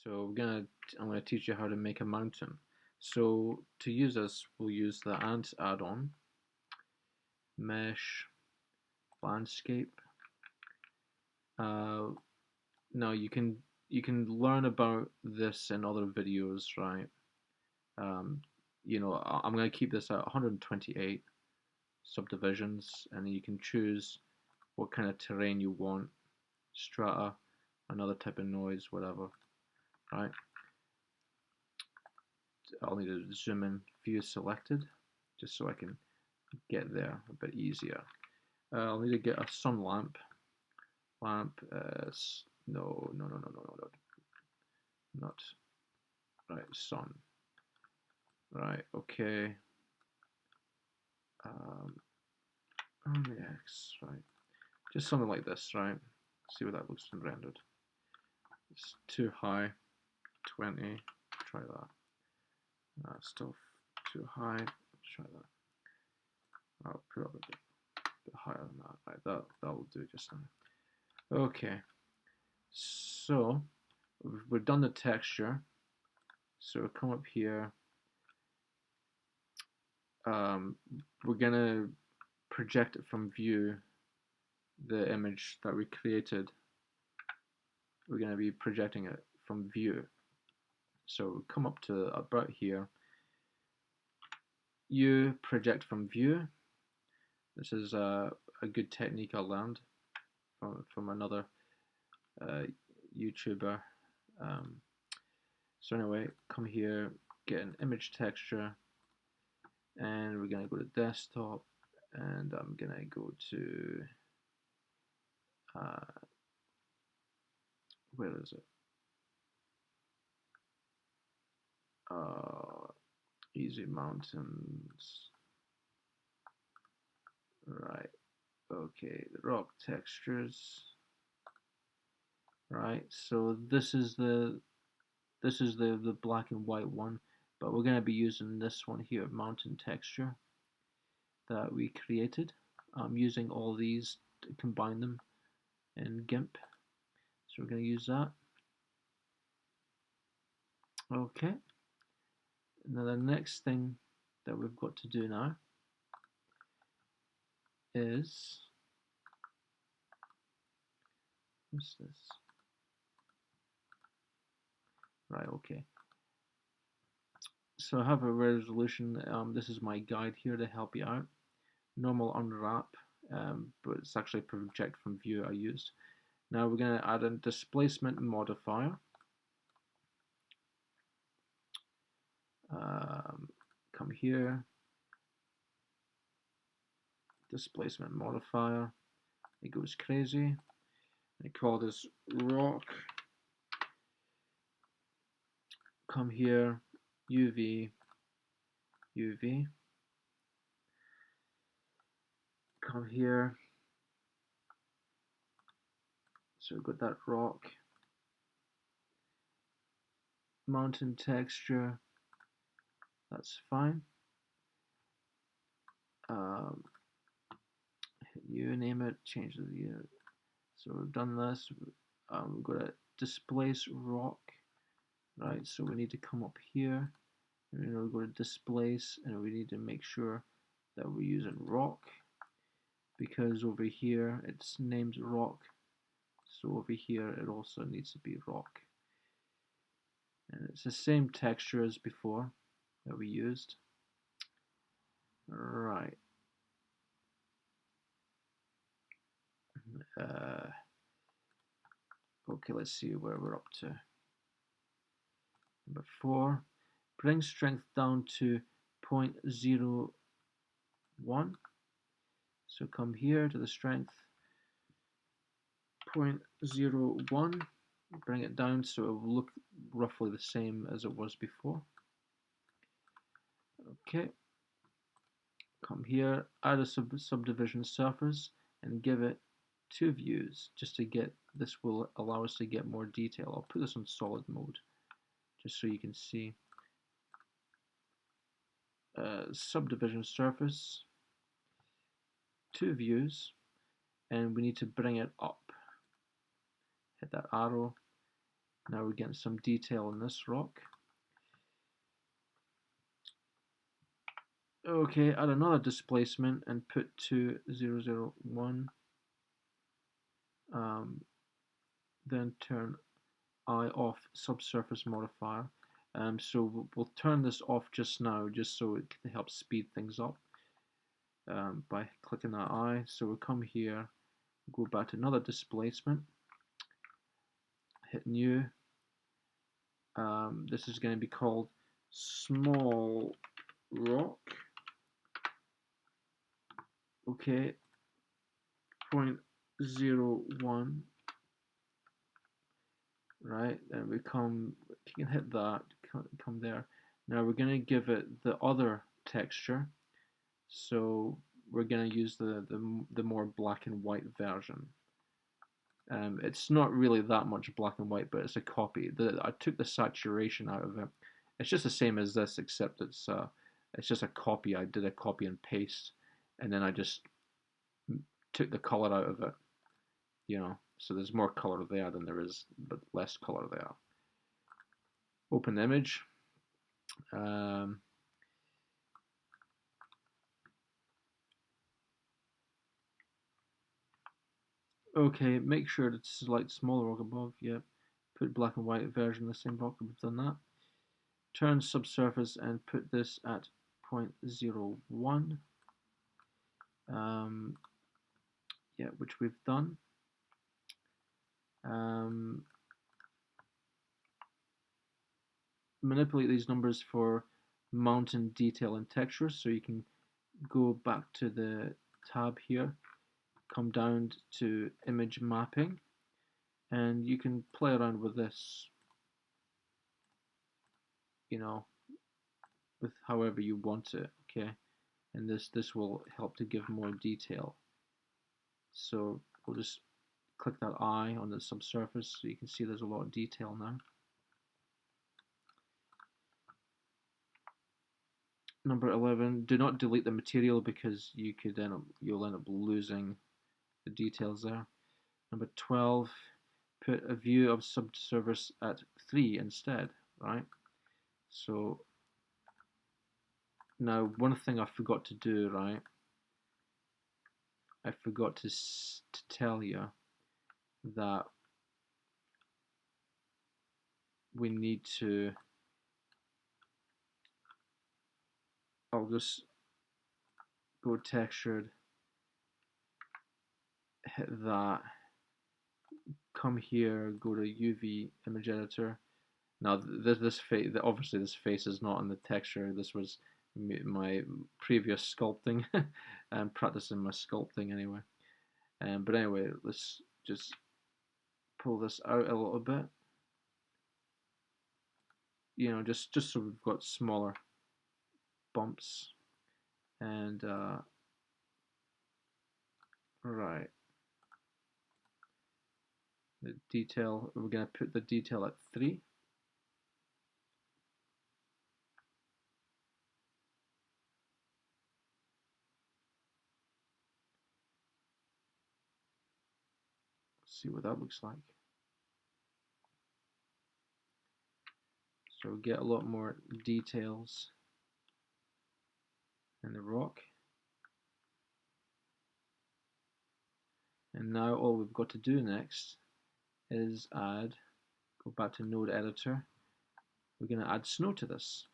So I'm gonna teach you how to make a mountain. So to use this, we'll use the Ant add-on, Mesh, Landscape. Uh, Now you can learn about this in other videos, right? Um, I'm gonna keep this at 128 subdivisions, and you can choose what kind of terrain you want, strata, another type of noise, whatever, right? I'll need to zoom in, view selected, just so I can get there a bit easier. I'll need to get a sun lamp. No, no, no, no, no, no, no, not right. Sun. Right. Okay. Um, on the X. Right. Just something like this. Right. See what that looks in rendered. It's too high. 20. Try that. Still too high. Try that. I'll put up a bit higher than that. Right. That will do just now. Okay. So we've done the texture. So come up here. We're gonna project it from view, the image that we created. We're gonna be projecting it from view. So come up to about here. You project from view. This is a good technique I learned from another YouTuber. So anyway, come here, get an image texture, and we're gonna go to desktop, and I'm gonna go to where is it? Easy mountains. Right. Okay, the rock textures. Right. So this is the black and white one, but we're gonna be using this one here, mountain texture, that we created. I'm using all these to combine them in GIMP. So we're gonna use that. Okay. Now the next thing that we've got to do now is, what's this? Right, okay. So I have a resolution. This is my guide here to help you out. Normal unwrap, but it's actually project from view I used. Now we're going to add a displacement modifier. Come here, displacement modifier. It goes crazy. I call this rock. Come here, UV, UV. Come here. So we've got that rock. Mountain texture. That's fine. You name it, change the unit. So we've done this. We've got to displace rock, right? So we need to come up here, and we're going to displace, and we need to make sure that we're using rock, because over here it's named rock. So over here it also needs to be rock, and it's the same texture as before that we used. Right. Okay, let's see where we're up to. Number 4, bring strength down to 0.01. So come here to the strength, 0.01, bring it down so it will look roughly the same as it was before. Okay, come here, add a subdivision surface and give it 2 views just to get, this will allow us to get more detail. I'll put this on solid mode just so you can see. Subdivision surface, 2 views, and we need to bring it up. Hit that arrow, Now we're getting some detail in this rock. Okay, add another displacement and put to 001. Then turn I off subsurface modifier. So we'll turn this off just now, just so it can help speed things up by clicking that I. So we'll come here, go back to another displacement, hit new. This is going to be called small rock. Okay, 0.01. Right, then we come, you can hit that, come there. Now we're going to give it the other texture, so we're going to use the more black and white version. It's not really that much black and white, but it's a copy. I took the saturation out of it. It's just the same as this, except it's just a copy. I did a copy and paste, and then I just took the color out of it, you know. So there's more color there than there is, but less color there. Open the image. Okay, make sure to select smaller rock above. Yep. Put black and white version of the same rock. We've done that. Turn subsurface and put this at 0.01. Yeah, which we've done. Manipulate these numbers for mountain detail and texture, so you can go back to the tab here, come down to image mapping, and you can play around with this, you know, with however you want it. Okay, and this will help to give more detail. So we'll just click that eye on the subsurface so you can see there's a lot of detail now. Number 11, do not delete the material because you'll end up losing the details there. Number 12, put a view of subsurface at 3 instead, right? So now one thing I forgot to do, right? I forgot to tell you that we need to, I'll just go textured, hit that, come here, go to UV image editor. Now this face, obviously this face is not in the texture. This was my previous sculpting and practicing my sculpting anyway. But anyway, let's just pull this out a little bit. You know, just so we've got smaller bumps. And right, the detail, we're going to put the detail at 3. See what that looks like. So we get a lot more details in the rock. And now all we've got to do next is go back to node editor. We're going to add snow to this.